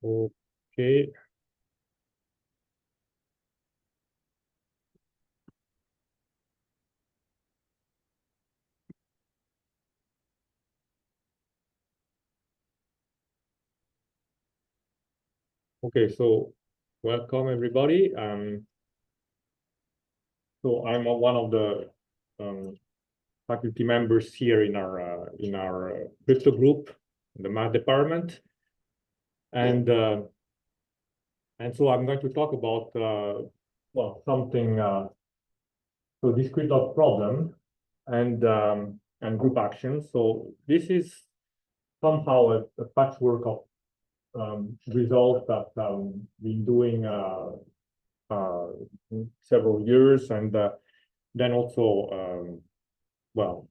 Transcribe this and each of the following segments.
Okay. Okay, so welcome everybody. So I'm one of the faculty members here in our crypto group, the math department, and so I'm going to talk about well, something so discrete log problem and group action. So this is somehow a patchwork of results that been doing uh, several years, and then also, well,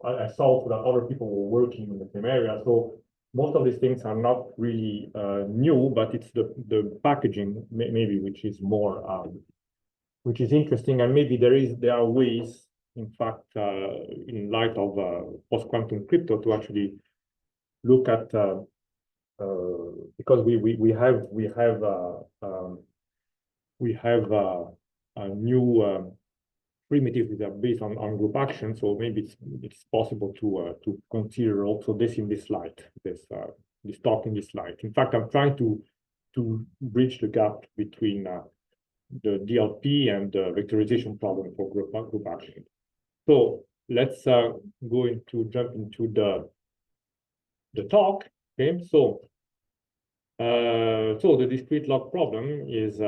I saw that other people were working in the same area. So most of these things are not really new, but it's the packaging maybe which is more which is interesting, and maybe there are ways, in fact, in light of post-quantum crypto, to actually look at because we have a new primitives that are based on group action. So maybe it's possible to consider also this in this slide, this talk in this slide. In fact, I'm trying to bridge the gap between the DLP and the vectorization problem for group action. So let's jump into the talk. Okay, so the discrete log problem is,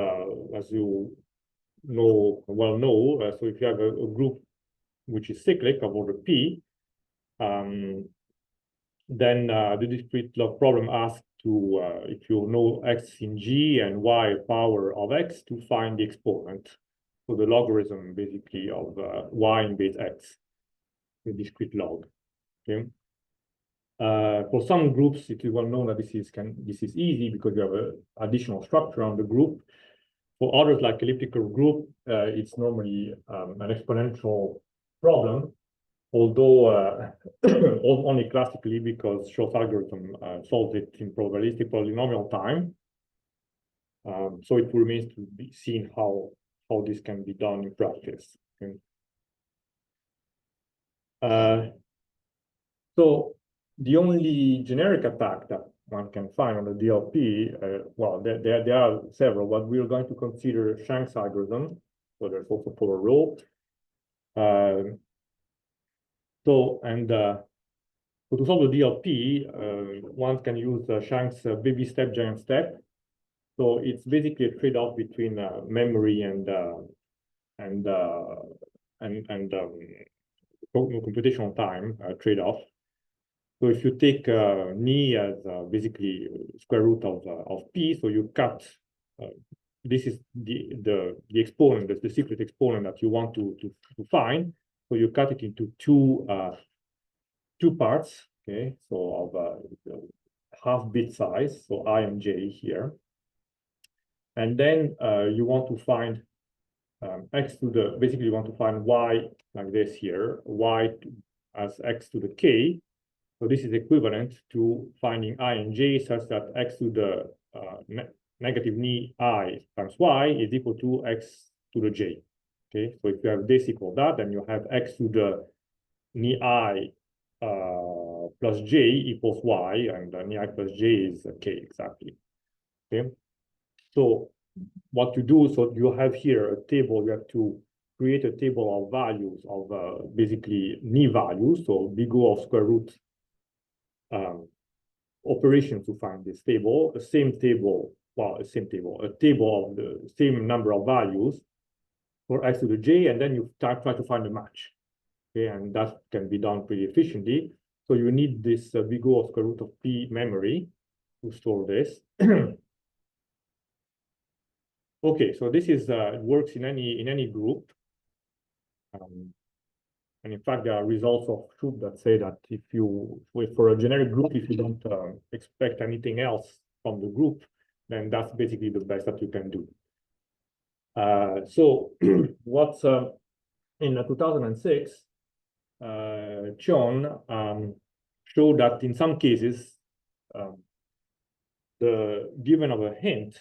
as you know, so if you have a group which is cyclic of order P, then the discrete log problem asks to, if you know x in G and y power of x, to find the exponent. So the logarithm basically of y in base x, the discrete log. Okay. For some groups, it is well known that this is easy because you have an additional structure on the group. For others, like elliptical group, it's normally an exponential problem, although only classically, because Schroth's algorithm solves it in probabilistic polynomial time. So it remains to be seen how this can be done in practice. Okay. So the only generic attack that one can find on the DLP, well, there are several, but we're going to consider Shank's algorithm. So there's also polar rule. So to solve the DLP, one can use Shank's baby step, giant step. So it's basically a trade-off between memory and computational time trade-off. So if you take ni as basically square root of p, so you cut. This is the exponent, the secret exponent that you want to find. So you cut it into two parts. Okay, so of half bit size, so I and j here, and then you want to find x to the, basically you want to find y like this here, y as x to the k. So this is equivalent to finding I and j such that x to the negative ni I times y is equal to x to the j. Okay, so if you have this equal that, then you have x to the ni I plus j equals y, and ni I plus j is k exactly. Okay, so what you do, so you have here a table, you have to create a table of values of basically ni values, so big O of square root operations to find this table, a table of the same number of values for x to the j, and then you try to find a match. Okay, and that can be done pretty efficiently. So you need this big O of square root of p memory to store this. Okay, so this is it works in any group. And in fact, there are results of Schub that say that for a generic group, if you don't expect anything else from the group, then that's basically the best that you can do. So what's in 2006, Chon showed that in some cases, the given of a hint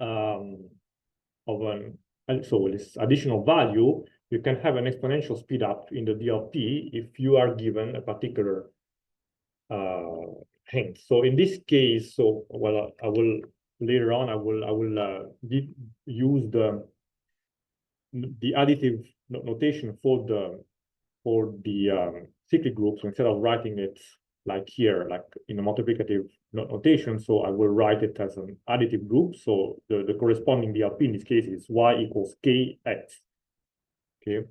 of so this additional value, you can have an exponential speed up in the DLP if you are given a particular hint. So in this case, so well, I will later on I will use the additive notation for the cyclic group. So instead of writing it like here, like in a multiplicative notation, so I will write it as an additive group. So the corresponding DLP in this case is y equals kx. Okay,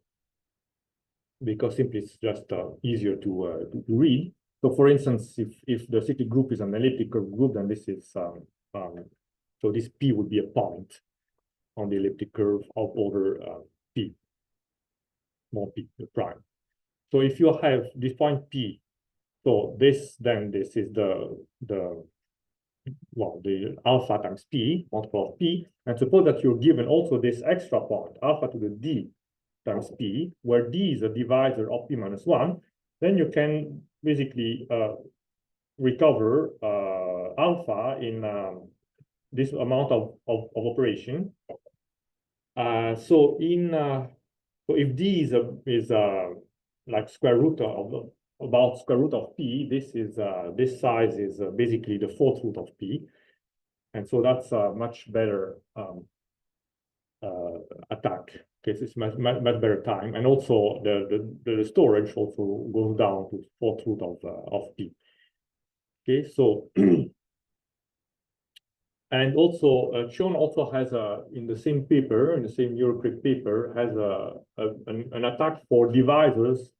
because simply it's just easier to read. So for instance, if the cyclic group is an elliptical group, then this is so this p would be a point on the elliptic curve of order p, small p, the prime. So if you have this point p, so this is the alpha times p, multiple of p, and suppose that you're given also this extra point, alpha to the d times p, where d is a divisor of p minus 1, then you can basically recover alpha in this amount of operation. So if d is like square root of about square root of p, this size is basically the fourth root of p, and so that's a much better attack. Okay, so it's much better time, and also the storage also goes down to fourth root of p. Okay, so and also Sean also has in the same paper, in the same Eurocrypt paper, has an attack for divisors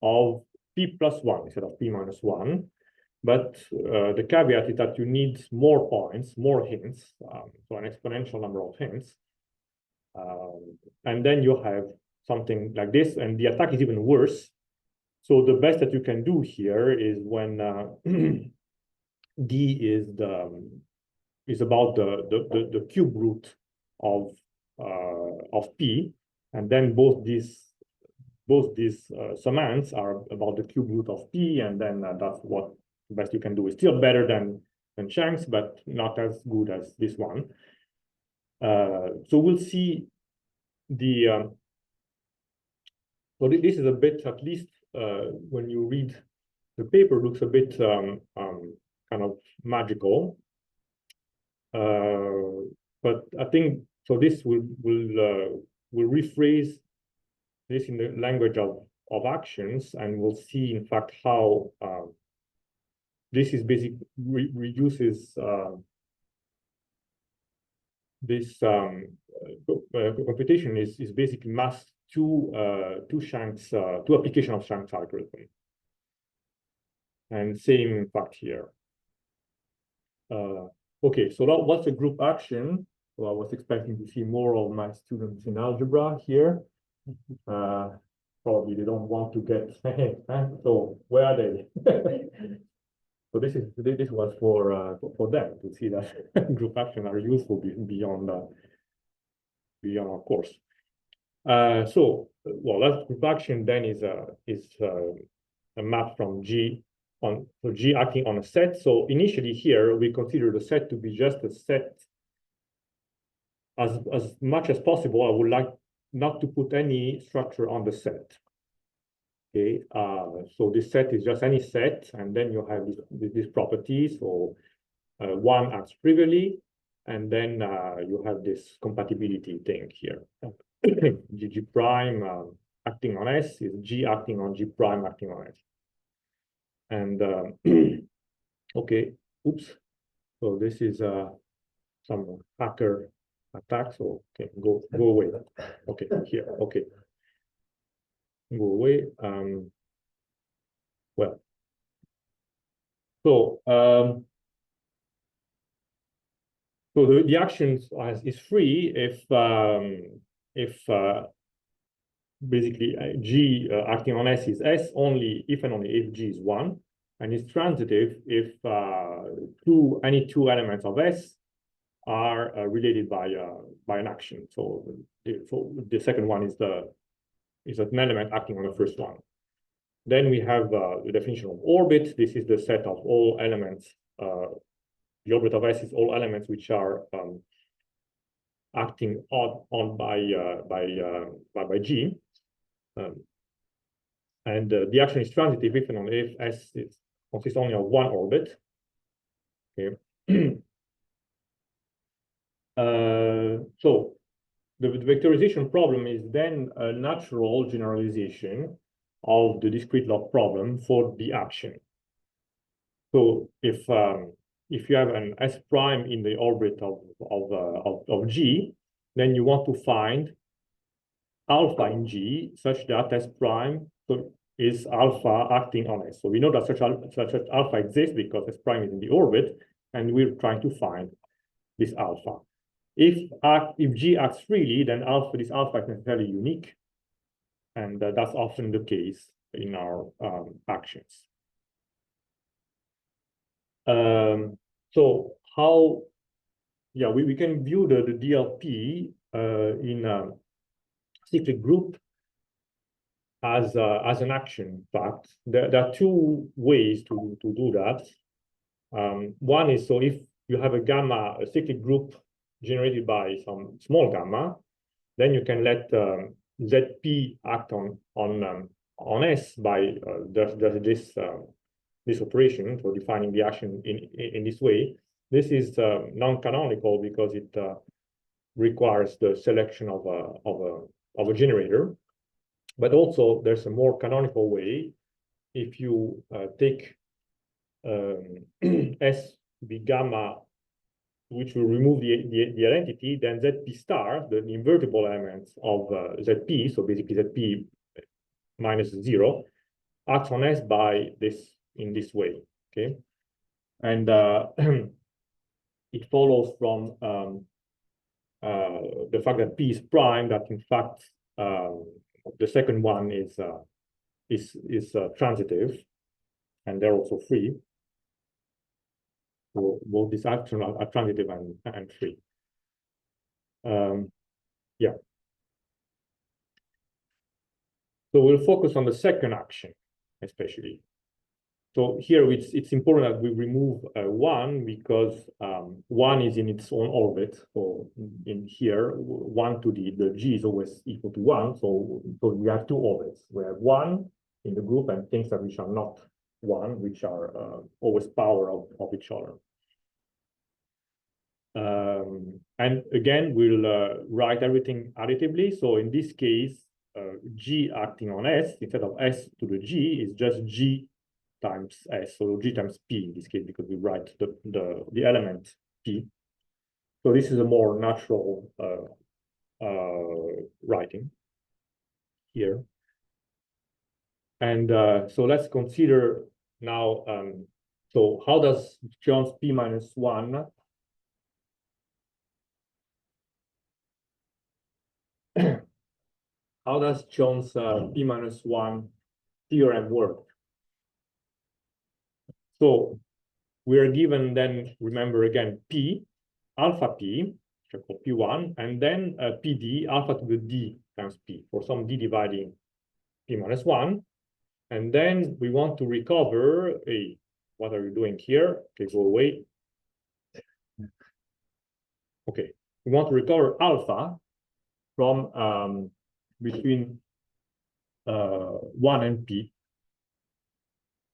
of p plus 1 instead of p minus 1. But the caveat is that you need more points, more hints, so an exponential number of hints. And then you have something like this, and the attack is even worse. So the best that you can do here is when d is about the cube root of p, and then both these summands are about the cube root of p, and then that's what the best you can do. It's still better than Chang's, but not as good as this one. So we'll see the so this is a bit, at least when you read the paper, looks a bit kind of magical. But I think so. This will rephrase this in the language of actions, and we'll see, in fact, how this is basically reduces this computation is basically masked to Shank's to application of Shank's algorithm, and same in fact here. Okay, so what's a group action? Well, I was expecting to see more of my students in algebra here. Probably they don't want to get so where are they? So this was for them to see that group action are useful beyond our course. So well, that group action then is a map from G on G acting on a set. So initially here we consider the set to be just a set. As much as possible, I would like not to put any structure on the set. Okay, so this set is just any set, and then you have these properties. So one acts trivially, and then you have this compatibility thing here. G prime acting on S is G acting on G prime acting on S. And okay, oops. So this is some hacker attack. So okay, go away. Okay, here. Okay, go away. Well, so so the actions is free if basically G acting on S is S only if and only if G is 1, and it's transitive if any two elements of S are related by an action. So the second one is an element acting on the first one. Then we have the definition of orbit. This is the set of all elements the orbit of S is all elements which are acting on by G, and the action is transitive if and only if S consists only of one orbit. Okay. So the vectorization problem is then a natural generalization of the discrete log problem for the action. So if you have an S prime in the orbit of G, then you want to find alpha in G such that S prime is alpha acting on S. So we know that such alpha exists because S prime is in the orbit, and we're trying to find this alpha. If G acts freely, then this alpha is necessarily unique, and that's often the case in our actions. So how, yeah, we can view the DLP in a cyclic group as an action. In fact, there are two ways to do that. One is, so if you have a cyclic group generated by some small gamma, then you can let ZP act on S by this operation for defining the action in this way. This is non-canonical because it requires the selection of a generator. But also, there's a more canonical way. If you take S be gamma, which will remove the identity, then ZP star, the invertible elements of ZP, so basically ZP minus 0, acts on S by in this way. Okay, and it follows from the fact that P is prime, that in fact the second one is transitive, and they're also free. So both these actions are transitive and free. Yeah. So we'll focus on the second action, especially. So here it's important that we remove 1 because 1 is in its own orbit. So in here, 1 to the G is always equal to 1. So we have two orbits. We have 1 in the group and things that which are not 1, which are always power of each other. And again, we'll write everything additively. So in this case, G acting on S instead of S to the G is just G times S, so G times P in this case, because we write the element P. So this is a more natural writing here. And so let's consider now, so how does John's P minus 1 how does John's P minus 1 theorem work? So we are given then, remember again, P, alpha P, which I call P1, and then PD, alpha to the D times P, for some D dividing P minus 1. And then we want to recover what are you doing here? Okay, go away. Okay, we want to recover alpha from between 1 and P.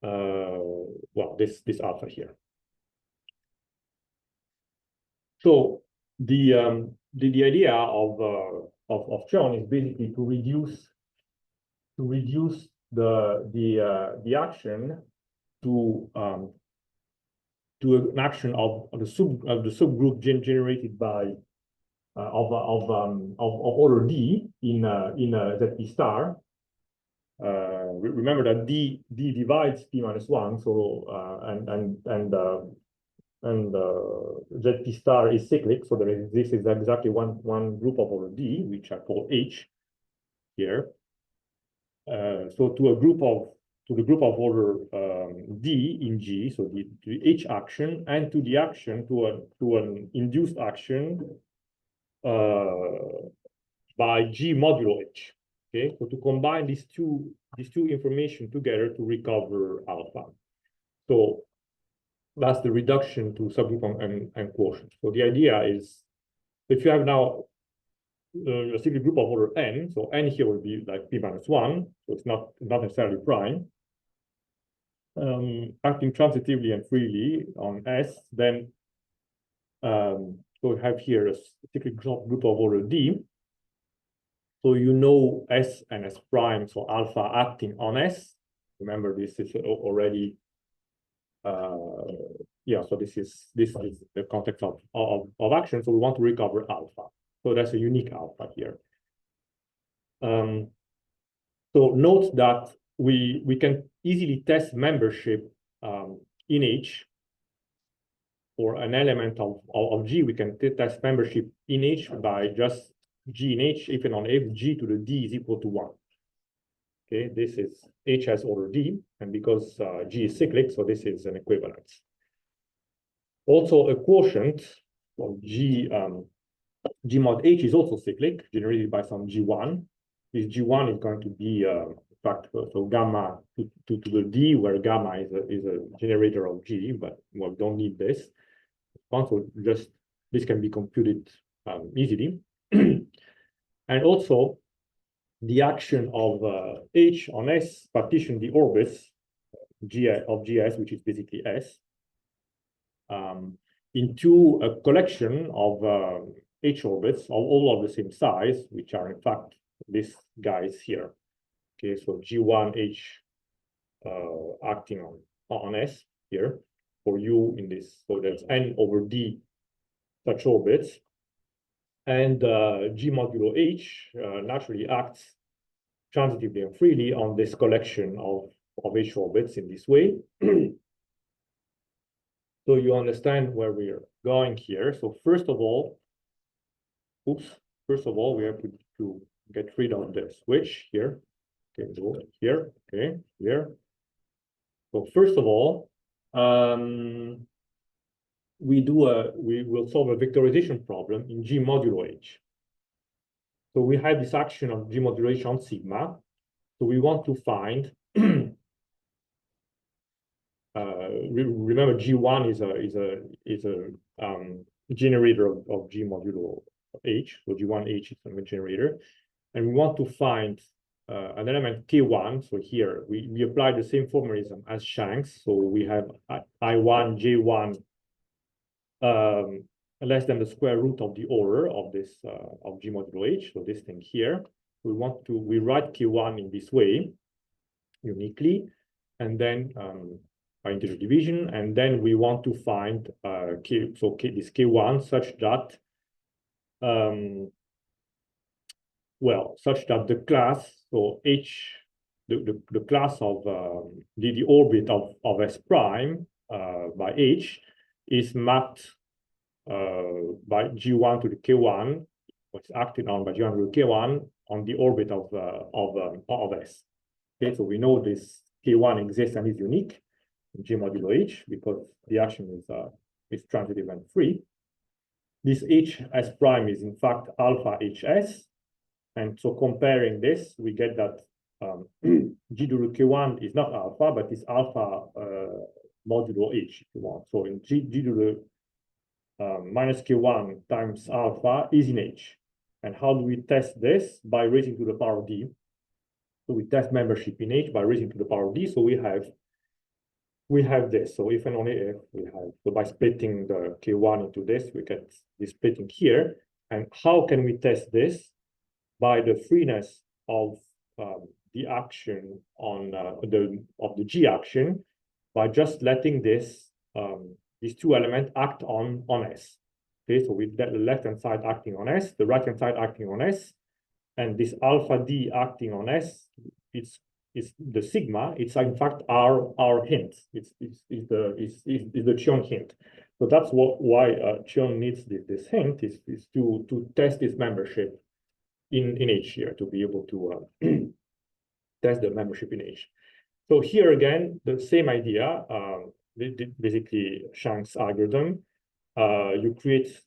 Well, this alpha here. So the idea of John is basically to reduce the action to an action of the subgroup generated by of order D in ZP star. Remember that D divides P minus 1, so ZP star is cyclic, so this is exactly one group of order D, which I call H here. So to the group of order D in G, so the H action, and to the action to an induced action by G modulo H. Okay, so to combine these two information together to recover alpha. So That's the reduction to subgroup and quotient. So the idea is, if you have now a cyclic group of order n, so n here will be like p minus 1, so it's not necessarily prime, acting transitively and freely on S, then so we have here a cyclic group of order D. So you know S and S prime, so alpha acting on S. Remember, this is already yeah, so this is the context of action. So we want to recover alpha. So that's a unique alpha here. So note that we can easily test membership in H for an element of G. We can test membership in H by just G in H if and only if G to the D is equal to 1. Okay, this is H has order D, and because G is cyclic, so this is an equivalence. Also, a quotient of G mod H is also cyclic, generated by some G1. This G1 is going to be in fact, so gamma to the D, where gamma is a generator of G, but well, we don't need this. So just this can be computed easily. And also, the action of H on S partition the orbits of GS, which is basically S, into a collection of H orbits of all of the same size, which are in fact these guys here. Okay, so G1H acting on S here for U in this. So that's N over D such orbits. And G modulo H naturally acts transitively and freely on this collection of H orbits in this way. So you understand where we're going here. So first of all, we have to get rid of the switch here. Okay, go here, okay, here. So first of all, we will solve a vectorization problem in G modulo H. So we have this action of G modulation on sigma. So we want to find remember G1 is a generator of G modulo H. So G1H is a generator, and we want to find an element K1. So here we apply the same formalism as Shanks. So we have I1 J1 less than the square root of the order of this of G modulo H. So this thing here, we write K1 in this way uniquely, and then by integer division, and then we want to find this K1 such that such that the class, so H, the class of the orbit of S prime by H is mapped by G1 to the K1, what's acted on by G1 to the K1 on the orbit of S. Okay, so we know this K1 exists and is unique in G modulo H because the action is transitive and free. This H S prime is in fact alpha HS, and so comparing this, we get that G to the K1 is not alpha, but is alpha modulo H, if you want. So in G to the minus K1 times alpha is in H. And how do we test this? By raising to the power D. So we test membership in H by raising to the power D. So we have this. So if and only if we have, so by splitting the K1 into this, we get this splitting here. And how can we test this? By the freeness of the action on the G action, by just letting these two elements act on S. Okay, so with the left-hand side acting on S, the right-hand side acting on S, and this alpha D acting on S, it's the sigma. It's in fact our hint. It's the Chion hint. So that's why Chion needs this hint is to test this membership in H here, to be able to test the membership in H. So here again, the same idea, basically Shank's algorithm. You create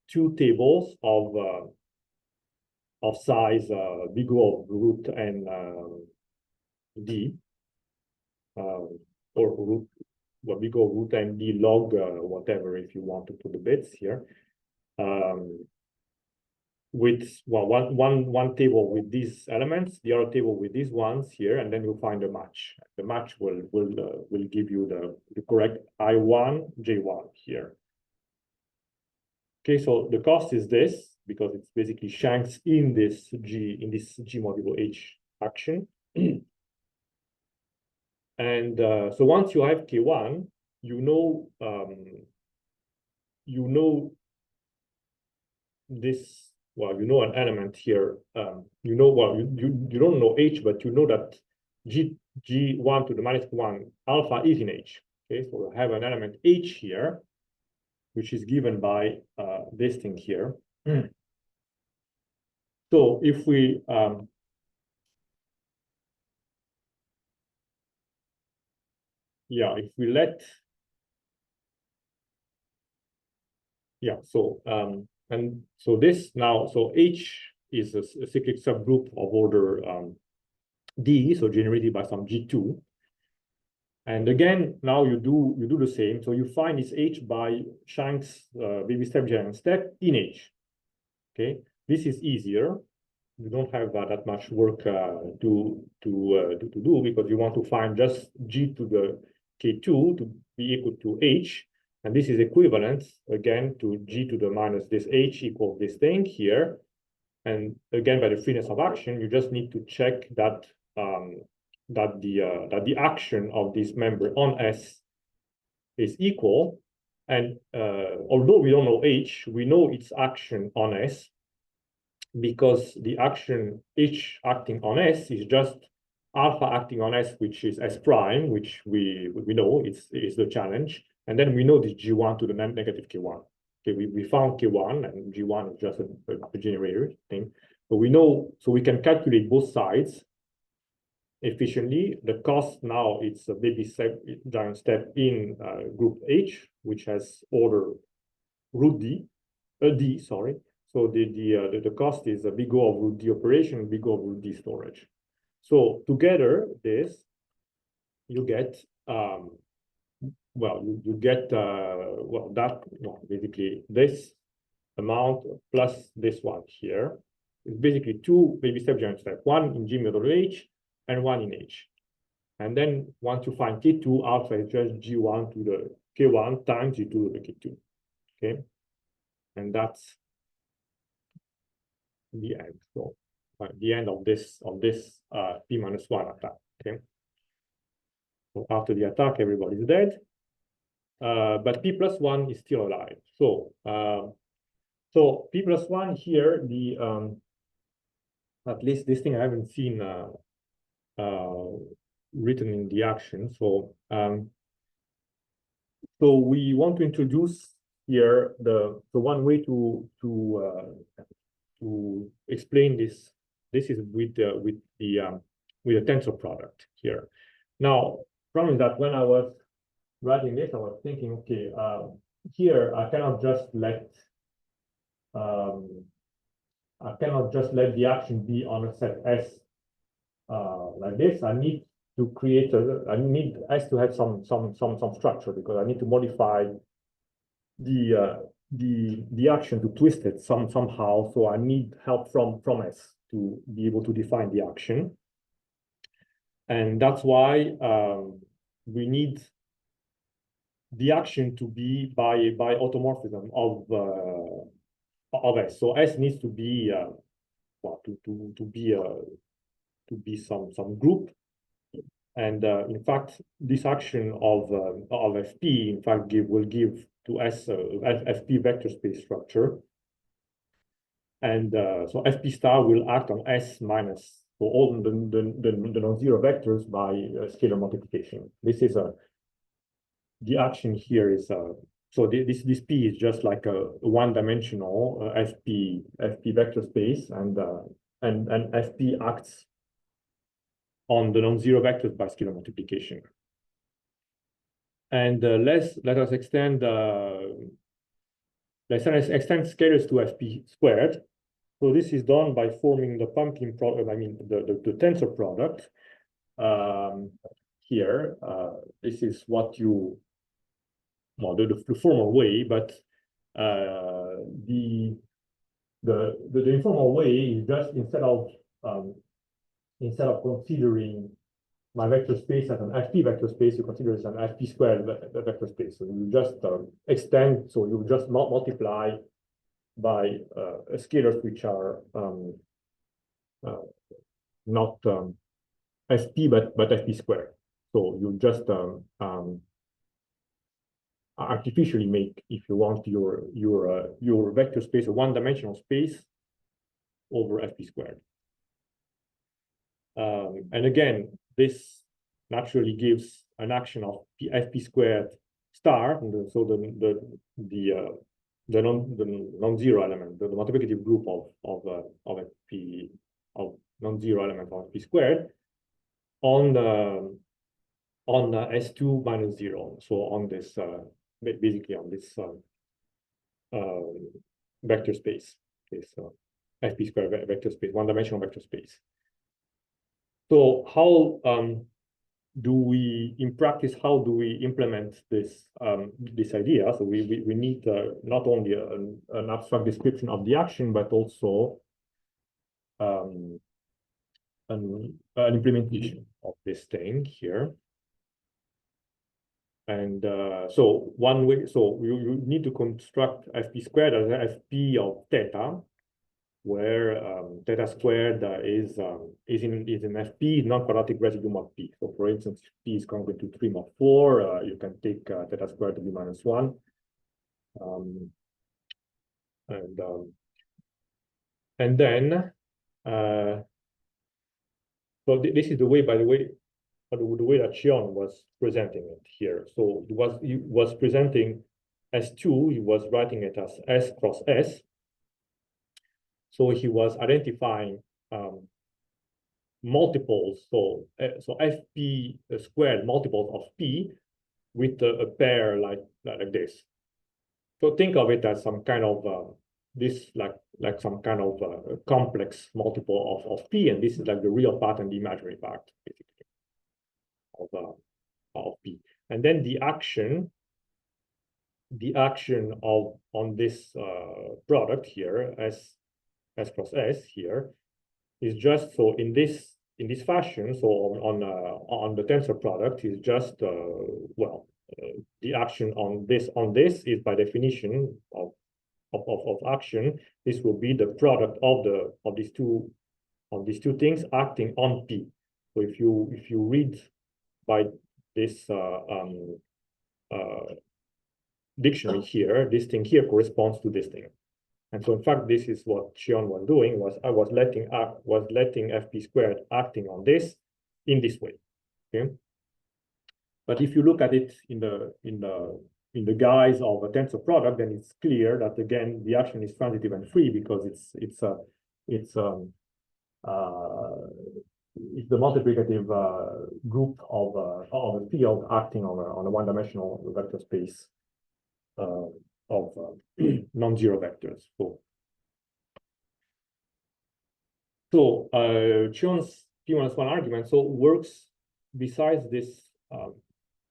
two tables of size big O of root and D, or root what we go root md log whatever if you want to put the bits here. With well, one table with these elements, the other table with these ones here, and then you find a match. The match will give you the correct I1 J1 here. Okay, so the cost is this because it's basically Shanks in this G modulo H action. And so once you have K1, you know this. Well, you know an element here. You know, well, you don't know H, but you know that G1 to the minus 1 alpha is in H. Okay, so we have an element H here, which is given by this thing here. So if we if we let so and so this now, so H is a cyclic subgroup of order D, so generated by some G2. And again, now you do the same. So you find this H by Shanks baby step giant step in H. Okay, this is easier. You don't have that much work to do because you want to find just G to the K2 to be equal to H. And this is equivalent, again, to G to the minus this H equals this thing here. And again, by the freeness of action, you just need to check that that the action of this member on S is equal. And although we don't know H, we know its action on S because the action H acting on S is just alpha acting on S, which is S prime, which we know is the challenge. And then we know this G1 to the negative K1. Okay, we found K1 and G1 is just a generator thing. But we know, so we can calculate both sides efficiently. The cost now, it's a baby step, giant step in group H, which has order root D, sorry. So the cost is a big O of root D operation, big O of root D storage. So together, this, you get, well, you get, basically this amount plus this one here. It's basically two baby step giant step, one in G modulo H and one in H. And then once you find K2, alpha is just G1 to the K1 times G2 to the K2. Okay. And that's the end. So the end of this P minus 1 attack. Okay. So after the attack, everybody's dead. But P plus 1 is still alive. So so P plus 1 here, the at least this thing I haven't seen written in the action. So so we want to introduce here the one way to explain this. This is with the tensor product here. Now, problem is that when I was writing this, I was thinking, okay, here I cannot just let the action be on a set S like this. I need to create I need S to have some structure because I need to modify the action to twist it somehow. So I need help from S to be able to define the action. And that's why we need the action to be by automorphism of S. So S needs to be well, to be some group. And in fact, this action of FP, in fact, will give to S FP vector space structure. And so FP star will act on S minus, so all the non-zero vectors by scalar multiplication. This is the action here is so this P is just like a one-dimensional FP vector space, and FP acts on the non-zero vectors by scalar multiplication. And let us extend scalars to FP squared. So this is done by forming the pumpkin product. I mean the tensor product here. This is what you well, the formal way, but the informal way is just instead of considering my vector space as an FP vector space, you consider it as an FP squared vector space. So you just extend, so you just multiply by scalars which are not FP but FP squared. So you just artificially make, if you want, your vector space a one-dimensional space over FP squared. And again, this naturally gives an action of FP squared star, and so the non-zero element, the multiplicative group of FP of non-zero element of FP squared on S2 minus 0. So on this basically on this vector space, this FP squared vector space, one-dimensional vector space. So how do we, in practice, how do we implement this this idea? So we need not only an abstract description of the action, but also an implementation of this thing here. And so one way, so you need to construct FP squared as FP of theta, where theta squared is in FP non-quadratic residuum of P. So for instance, if P is congruent to 3 mod 4, you can take theta squared to be minus 1. And then so this is the way, by the way, the way that Xion was presenting it here. So he was presenting S2, he was writing it as S cross S. So he was identifying multiples, so FP squared multiples of P with a pair like this. So think of it as some kind of this like some kind of complex multiple of P, and this is like the real part and the imaginary part basically of P. And then the action of on this product here S cross S here is just, so in this fashion, so on the tensor product is just the action on this is by definition of action. This will be the product of these two things acting on P. So if you read by this dictionary here, this thing here corresponds to this thing. And so in fact, this is what Xion was doing, was letting FP squared acting on this in this way. Okay. But if you look at it in the guise of a tensor product, then it's clear that again the action is transitive and free, because it's the multiplicative group of a field acting on a one-dimensional vector space of non-zero vectors. So Xion's P-1 argument works besides this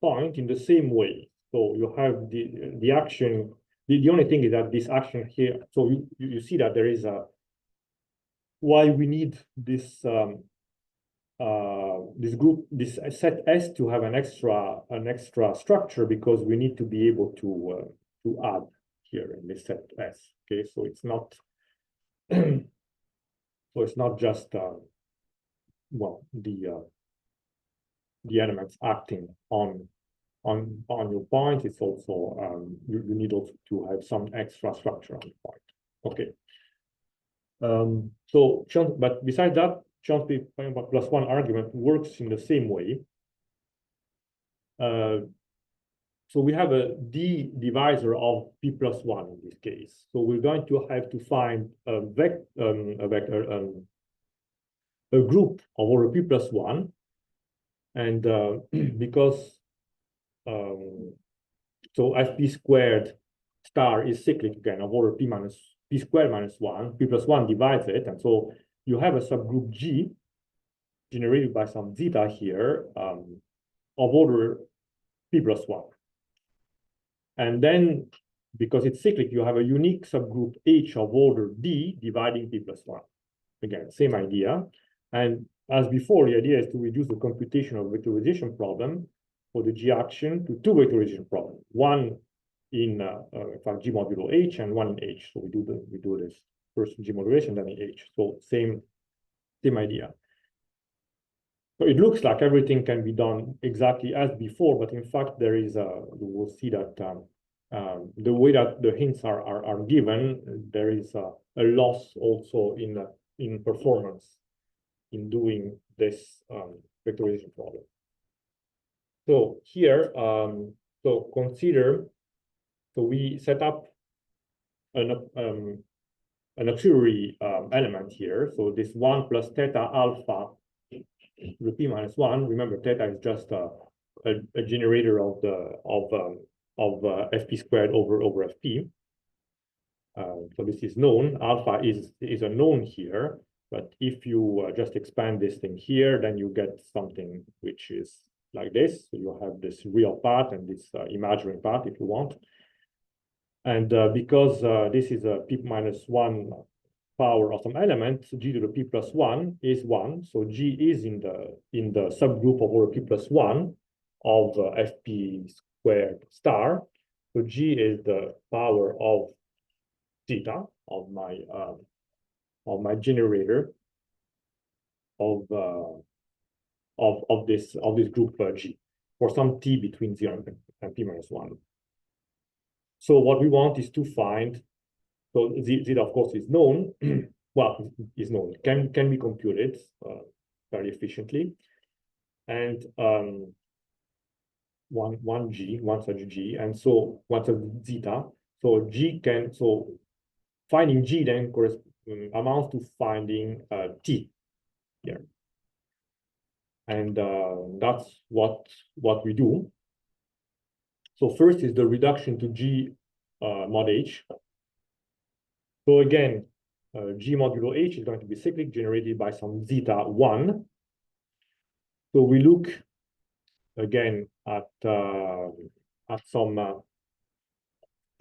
point in the same way. So you have the action. The only thing is that this action here. So you see that there is why we need this this group, this set S to have an extra structure, because we need to be able to add here in this set S. Okay, so it's not so it's not just well the elements acting on your point. It's also you need also to have some extra structure on the point. Okay. So but besides that, Xion's P+1 argument works in the same way. So we have a D divisor of P+1 in this case. So we're going to have to find a group of order P+1, and because so FP squared star is cyclic again of order P squared minus 1, P+1 divides it, and so you have a subgroup G generated by some zeta here of order P+1. And then, because it's cyclic, you have a unique subgroup H of order D dividing P plus 1. Again, same idea. And as before, the idea is to reduce the computational vectorization problem for the G action to two vectorization problems. One in fact, G modulo H and one in H. So we do this first G modulation, then in H. So same idea. So it looks like everything can be done exactly as before, but in fact, there is we'll see that the way that the hints are given, there is a loss also in performance in doing this vectorization problem. So here, so consider, so we set up an auxiliary element here. So this 1 plus theta alpha the P minus 1. Remember, theta is just a generator of Fp squared over Fp. So this is known. Alpha is a known here. But if you just expand this thing here, then you get something which is like this. So you have this real part and this imaginary part, if you want. And because this is a P minus 1 power of some element, G to the P plus 1 is 1. So G is in the subgroup of order P plus 1 of Fp squared star. So G is the power of theta of my generator of this group G for some t between 0 and P minus 1. So what we want is to find, so zeta of course is known, well, is known, can be computed very efficiently, and one such G, and so one such zeta. So G can, so finding G then amounts to finding T here. And that's what we do. So first is the reduction to G mod H. So again, G modulo H is going to be cyclic, generated by some zeta 1. So we look again at some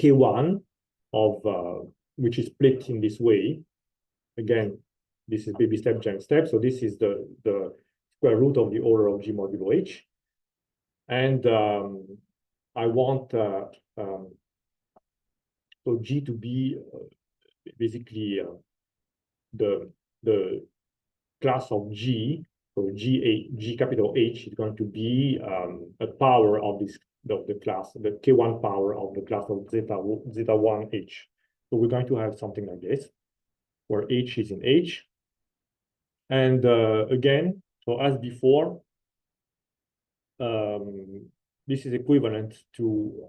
K1 of which is split in this way. Again, this is baby step, giant step. So this is the square root of the order of G modulo H. And I want so G to be basically the class of G. So G capital H is going to be a power of the class, the K1 power of the class of zeta 1 H. So we're going to have something like this, where H is in H. And again, so as before, this is equivalent to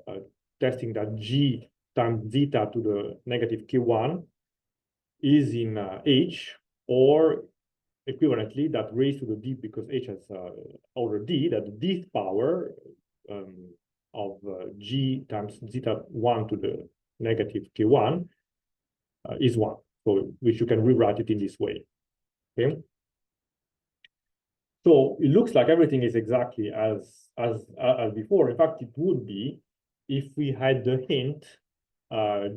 testing that G times zeta to the negative K1 is in H, or equivalently that raised to the D, because H has order D, that the Dth power of G times zeta 1 to the negative K1 is 1. So which you can rewrite it in this way. Okay. So it looks like everything is exactly as before. In fact, it would be if we had the hint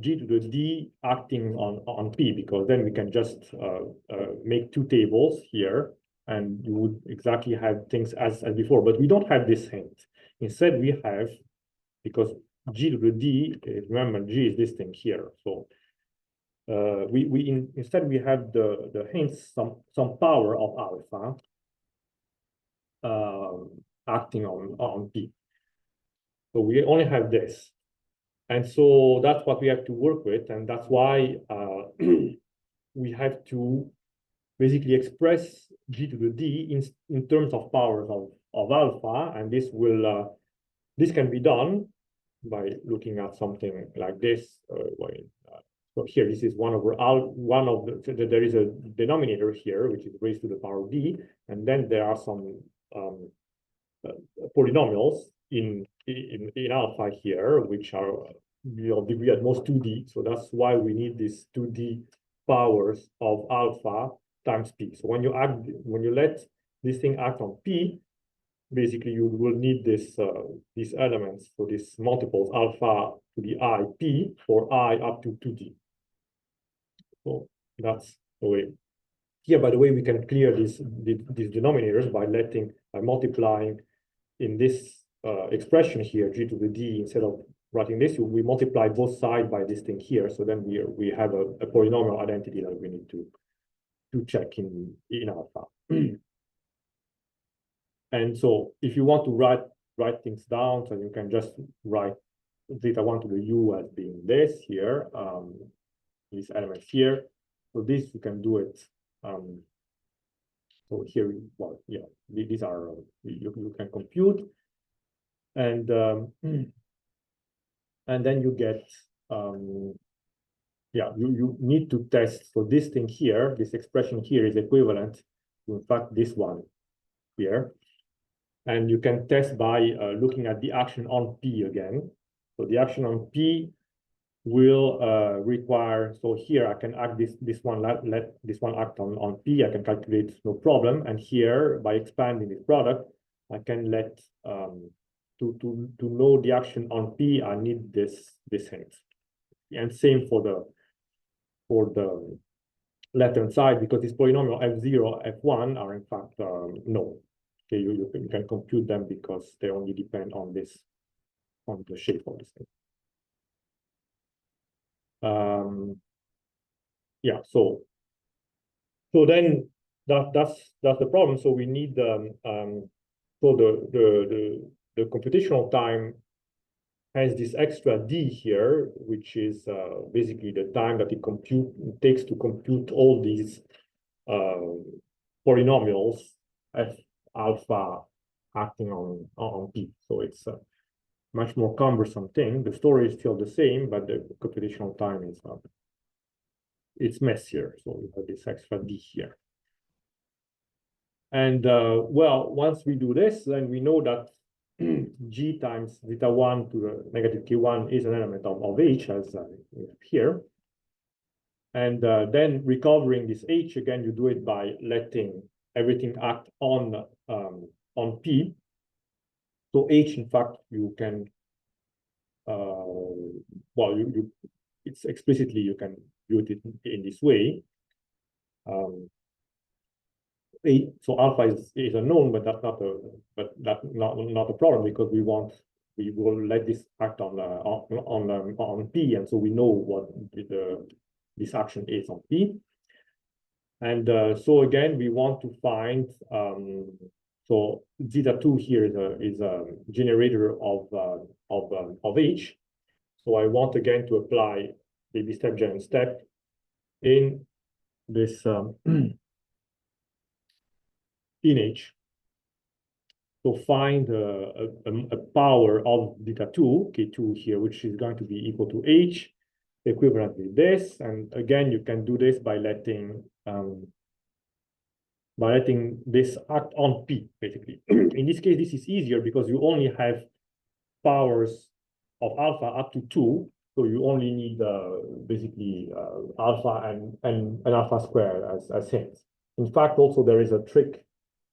G to the D acting on P, because then we can just make two tables here, and you would exactly have things as before. But we don't have this hint. Instead, we have, because G to the D, remember G is this thing here. So instead we have the hints, some power of alpha acting on P. So we only have this. And so that's what we have to work with. And that's why we have to basically express G to the D in terms of powers of alpha. And this will this can be done by looking at something like this. So here, this is there is a denominator here, which is raised to the power D. And then there are some polynomials in alpha here, which are of degree at most 2D. So that's why we need these 2D powers of alpha times P. So when you let this thing act on P, basically you will need these elements, so these multiples alpha to the I p for I up to 2d. So that's the way. Here, by the way, we can clear these denominators by multiplying in this expression here, g to the d, instead of writing this, we multiply both sides by this thing here. So then we have a polynomial identity that we need to check in alpha. And so if you want to write things down, so you can just write zeta 1 to the u as being this here, these elements here. So this you can do it. So here, well, yeah, these are you can compute, and then you get yeah, you need to test. So this thing here, this expression here is equivalent to, in fact, this one here. And you can test by looking at the action on P again. So the action on P will require, so here I can act this one, let this one act on P, I can calculate no problem. And here, by expanding this product, I can let, to know the action on P, I need this hint. And same for the left-hand side, because this polynomial f0, f1 are in fact no. Okay, you can compute them because they only depend on this, on the shape of this thing. Yeah, so then that's the problem. So we need so the computational time has this extra d here, which is basically the time that it takes to compute all these polynomials f alpha acting on p. So it's a much more cumbersome thing. The story is still the same, but the computational time is it's messier. So we have this extra d here. And well, once we do this, then we know that g times zeta 1 to the negative k1 is an element of h, as here. And then recovering this h, again, you do it by letting everything act on P. So h, in fact, you can, well, it's explicitly, you can do it in this way. So alpha is a known, but that's not a problem, because we will let this act on P, and so we know what this action is on P. And so again, we want to find, so zeta 2 here is a generator of H. So I want again to apply the step gen step in this in H. So find a power of zeta 2, K2 here, which is going to be equal to H, equivalent with this. And again, you can do this by letting this act on P, basically. In this case, this is easier because you only have powers of alpha up to 2. So you only need basically alpha and alpha squared as hints. In fact, also there is a trick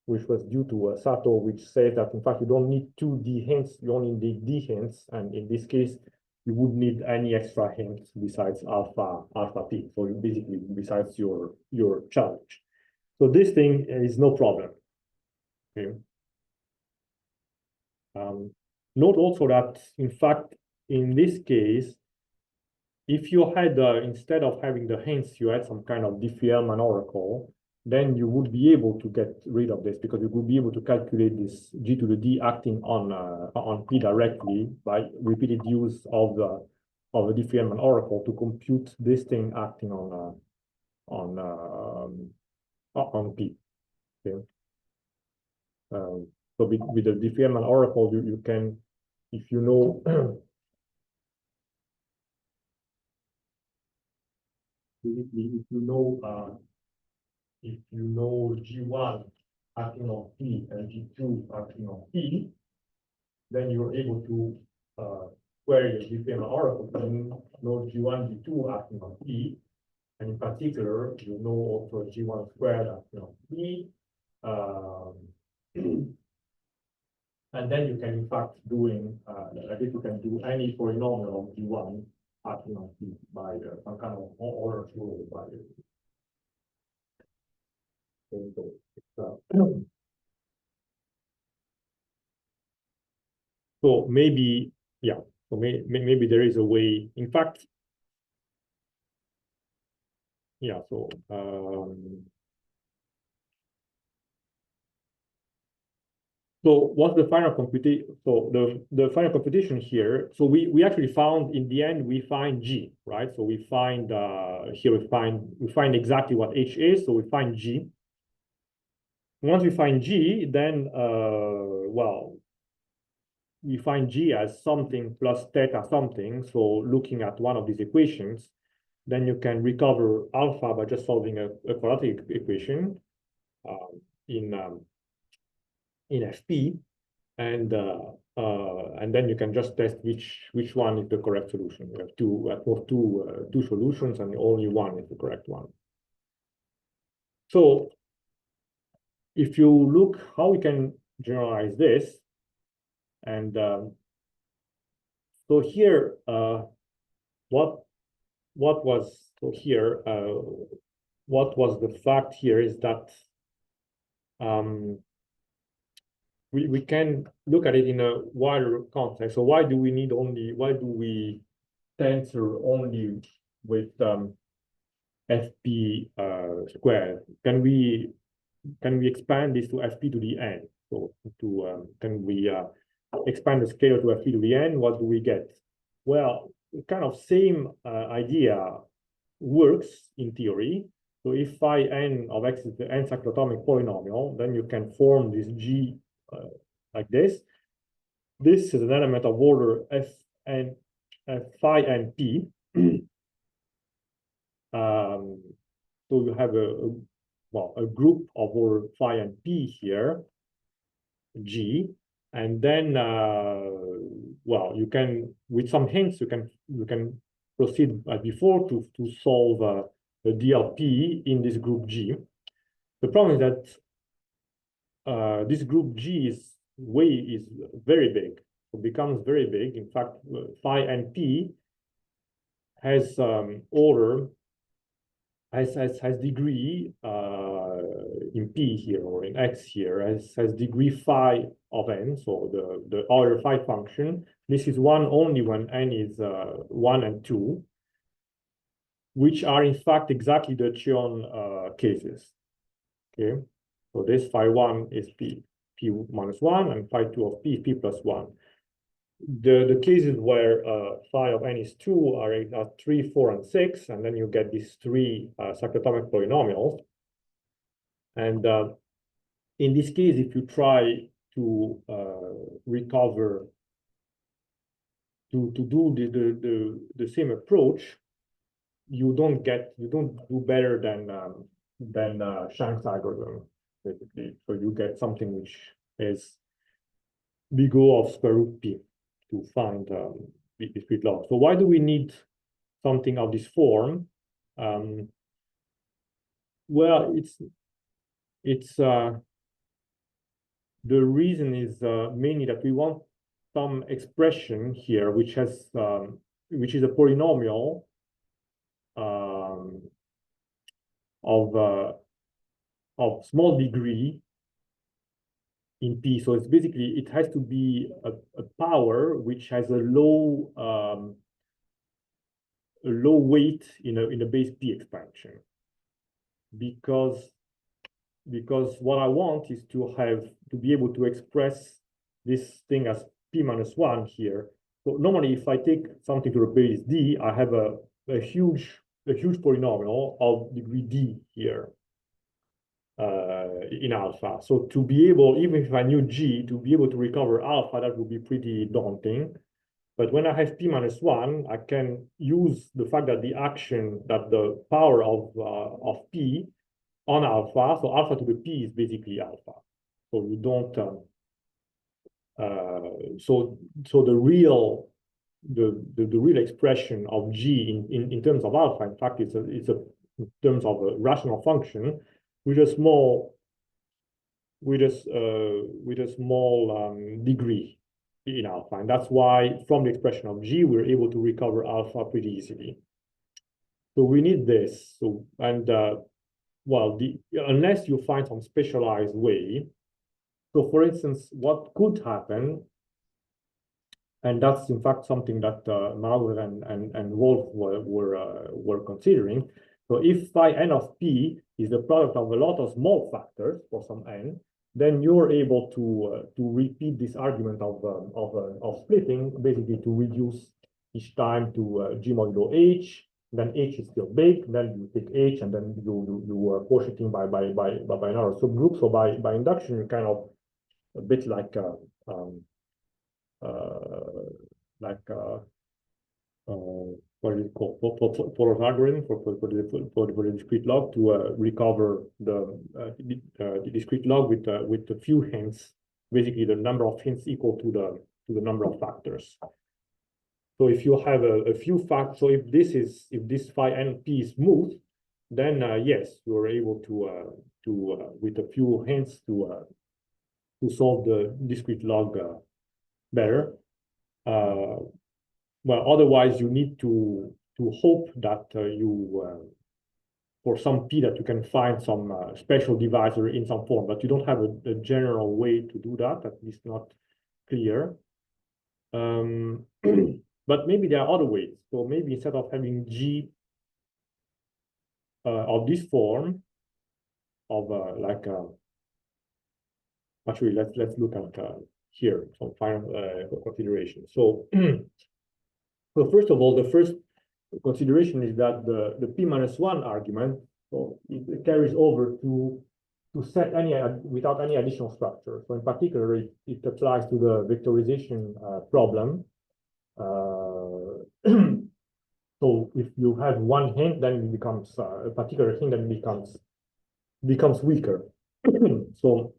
which was due to Sato, which says that in fact you don't need 2 D hints, you only need D hints. And in this case, you would need any extra hints besides alpha P. So basically, besides your challenge. So this thing is no problem. Okay. Note also that, in fact, in this case, if you had, instead of having the hints, you had some kind of Diffie-Hellman oracle, then you would be able to get rid of this, because you would be able to calculate this g to the d acting on P directly by repeated use of the Diffie-Hellman oracle to compute this thing acting on P. Okay. So with the Diffie-Hellman oracle, you can, if you know if you know G1 acting on P and G2 acting on P, then you're able to query the Diffie-Hellman oracle to know G1, G2 acting on P. And in particular, you know also G1 squared acting on P. And then you can, in fact, I think you can do any polynomial of G1 acting on P by some kind of order rule by so maybe, yeah, so maybe there is a way, in fact, yeah, so what's the final computation? So the final computation here. So we actually found in the end we find G, right? So we find here we find exactly what H is. So we find G. Once we find G, then well, we find G as something plus theta something. So looking at one of these equations, then you can recover alpha by just solving a quadratic equation um, in um, in FP. And then you can just test which one is the correct solution. You have two solutions, and only one is the correct one. So if you look how we can generalize this, and so here what was so here what was the fact here is that we can look at it in a wider context. So why do we tensor only with fp squared? Can we expand this to fp to the n? So can we expand the scalar to fp to the n? What do we get? Well, kind of same idea works in theory. So if phi n of x is the n cyclotomic polynomial, then you can form this G like this. This is an element of order Fn, phi n p. So you have a group of order phi n p here, G, and then well, you can, with some hints, you can proceed as before to solve the DLP in this group G. The problem is that this group G is very big. It becomes very big. In fact, phi n p has order has degree in p here or in x here has degree phi of n. So the order phi function. This is one only when n is 1 and 2, which are in fact exactly the Chion cases. Okay, so this phi 1 is p minus 1, and phi 2 of p is p plus 1. The cases where phi of n is 2 are 3, 4, and 6, and then you get these three cyclotomic polynomials. And in this case, if you try to recover, to do the same approach, you don't do better than Shank's algorithm, basically. So you get something which is big O of square root p to find discrete log. So why do we need something of this form? Well, it's the reason is mainly that we want some expression here which has which is a polynomial of small degree in P. So it's basically, it has to be a power which has a low weight in a base P expansion. Because what I want is to be able to express this thing as P minus 1 here. So normally if I take something to the base D, I have a huge polynomial of degree D here. In alpha. So to be able, even if I knew G, to be able to recover alpha, that would be pretty daunting. But when I have P minus 1, I can use the fact that the power of P on alpha, so alpha to the P is basically alpha. So you don't, so the real expression of G in terms of alpha, in fact, it's in terms of a rational function with a small with a small degree in alpha, and that's why from the expression of G we're able to recover alpha pretty easily. So we need this. So and well, unless you find some specialized way. So for instance, what could happen, and that's in fact something that Maurer and Wolf were considering. So if phi n of p is the product of a lot of small factors for some n, then you're able to repeat this argument of splitting, basically to reduce each time to g modulo h. Then h is still big. Then you take h, and then you quotient by another subgroup. So by induction, you're kind of a bit like like what is it called, for algorithm for the discrete log to recover the discrete log with a few hints, basically the number of hints equal to the number of factors. So if you have a few factors, so if this phi np is smooth, then yes, you are able to with a few hints to solve the discrete log better. Well, otherwise you need to hope that for some p that you can find some special divisor in some form, but you don't have a general way to do that. At least not clear. But maybe there are other ways. So maybe instead of having G of this form of actually let's look at here some final consideration. So so first of all, the first consideration is that the p-1 argument, so it carries over to set any without any additional structure. So in particular, it applies to the vectorization problem. So if you have one hint, then it becomes a particular hint, then becomes weaker. So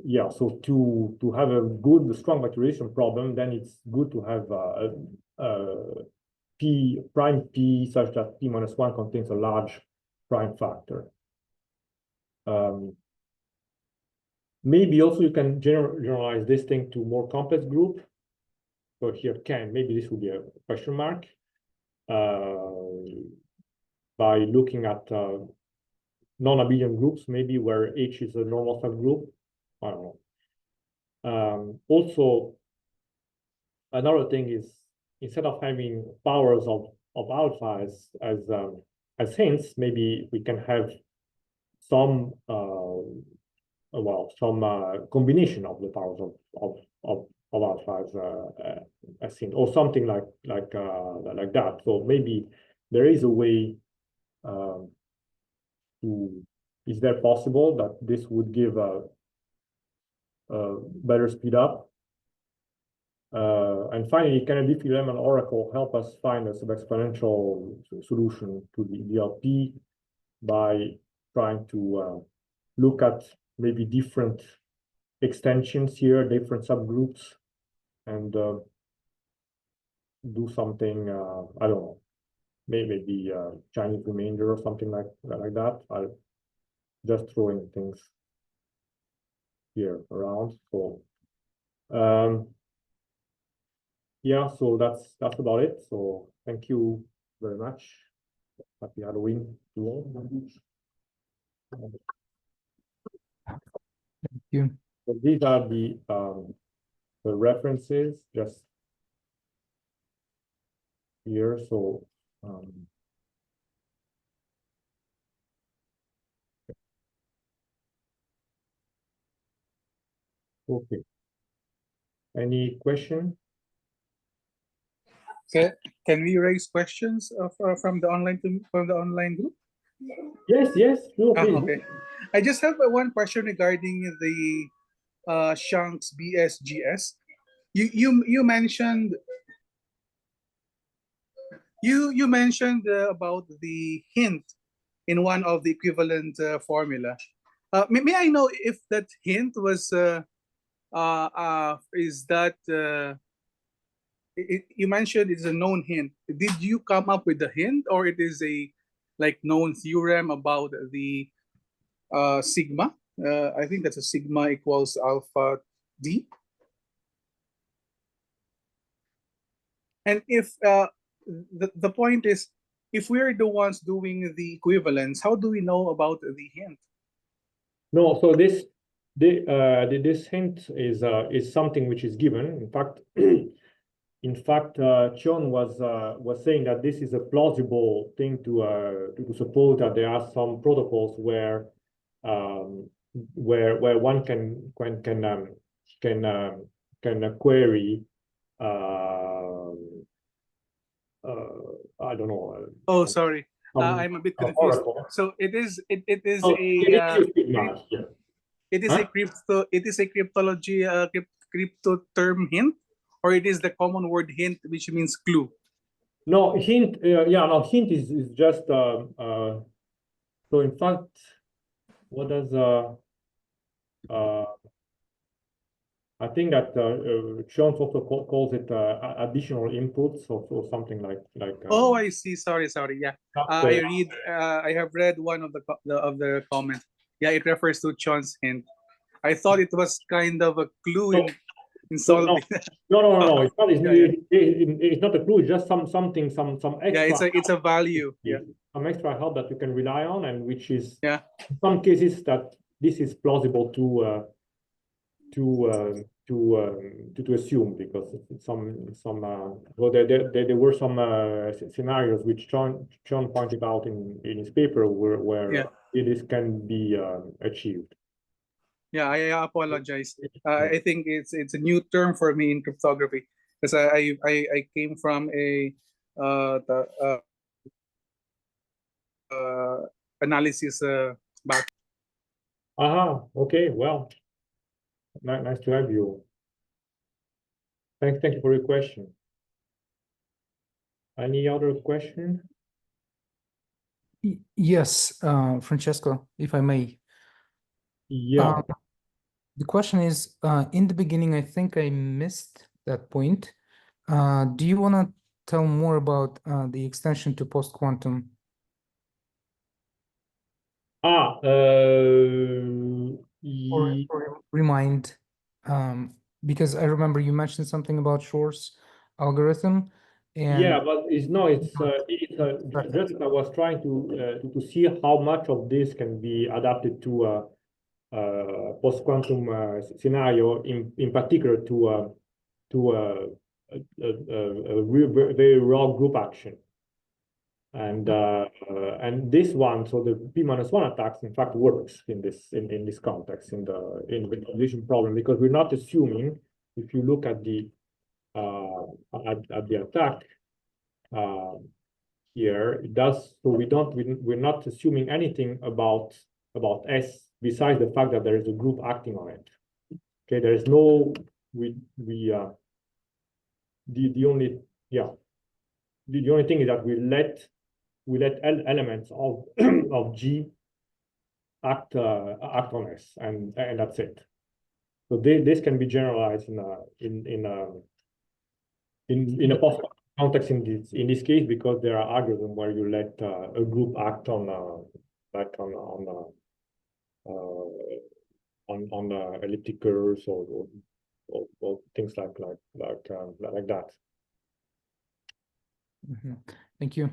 yeah, so to have a good, strong vectorization problem, then it's good to have p prime p such that p-1 contains a large prime factor. Maybe also you can generalize this thing to more complex group. So here maybe this will be a question mark by looking at non-abelian groups, maybe where H is a normal subgroup. I don't know. Also, another thing is instead of having powers of alpha as hints, maybe we can have some combination of the powers of alpha as hint, or something like that. So maybe there is a way is there possible that this would give a better speed up? And finally, can a diffie-Hellman oracle help us find a sub-exponential solution to the DLP by trying to look at maybe different extensions here, different subgroups, and do something, I don't know, maybe Chinese remainder or something like that. I'll just throwing things here around. So yeah, so that's about it. So thank you very much. Happy Halloween to all. Thank you. So these are the references just here. So okay. Any question? Okay. Can we raise questions from the online group? Yes, sure, please. Okay. I just have one question regarding the Shanks BSGS. You mentioned about the hint in one of the equivalent formula. May I know if that hint was you mentioned it's a known hint. Did you come up with the hint, or it is a known theorem about the sigma. I think that's a sigma equals alpha d. And if the point is, if we're the ones doing the equivalence, how do we know about the hint? No, so this hint is something which is given. In fact, John was saying that this is a plausible thing to suppose that there are some protocols where one can query I don't know. Oh, sorry. Some I'm a bit confused. oracle. So it is So a it is Huh? a cryptology crypto term hint, or it is the common word hint, which means clue. No, hint. Hint is just so in fact, what does I think that Jones also calls it additional inputs or something like Oh, I see. Sorry. Yeah. after- I have read one of the comments. Yeah, it refers to Chon's hint. I thought it was kind of a clue So- in So, solving. no. It's not. Yeah. It's not a clue. It's just something, some Yeah, extra. it's a value. Yeah. Some extra help that you can rely on, and which is Yeah. in some cases that this is plausible to assume, because well, there were some scenarios which John pointed out in his paper where Yeah. this can be achieved. Yeah, I apologize. I think it's a new term for me in cryptography, because I came from a analysis back. Okay, well, nice to have you. Thank you for your question. Any other question? Yes, Francesco, if I may. Yeah. The question is, in the beginning, I think I missed that point. Do you want to tell more about the extension to post-quantum? Or remind, because I remember you mentioned something about Shor's algorithm. And yeah, but it's just I was trying to see how much of this can be adapted to a post-quantum scenario, in particular to a very raw group action. And this one, so the P-1 attacks, in fact, works in this context, in the collision problem, because we're not assuming, if you look at the attack here, it does, so we're not assuming anything about S besides the fact that there is a group acting on it. Okay, there is no the only thing is that we let elements of of G act on S, and that's it. So this can be generalized in a post context in this case, because there are algorithms where you let a group act on elliptic curves or things like that. Mm-hmm. Thank you.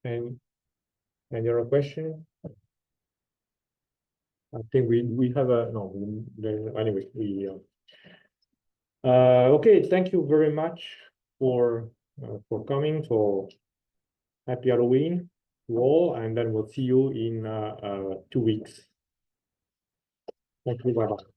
And any other question? I think we have a no. Anyway, okay. Thank you very much for coming. So happy Halloween to all, and then we'll see you in 2 weeks. Thank you. Bye bye.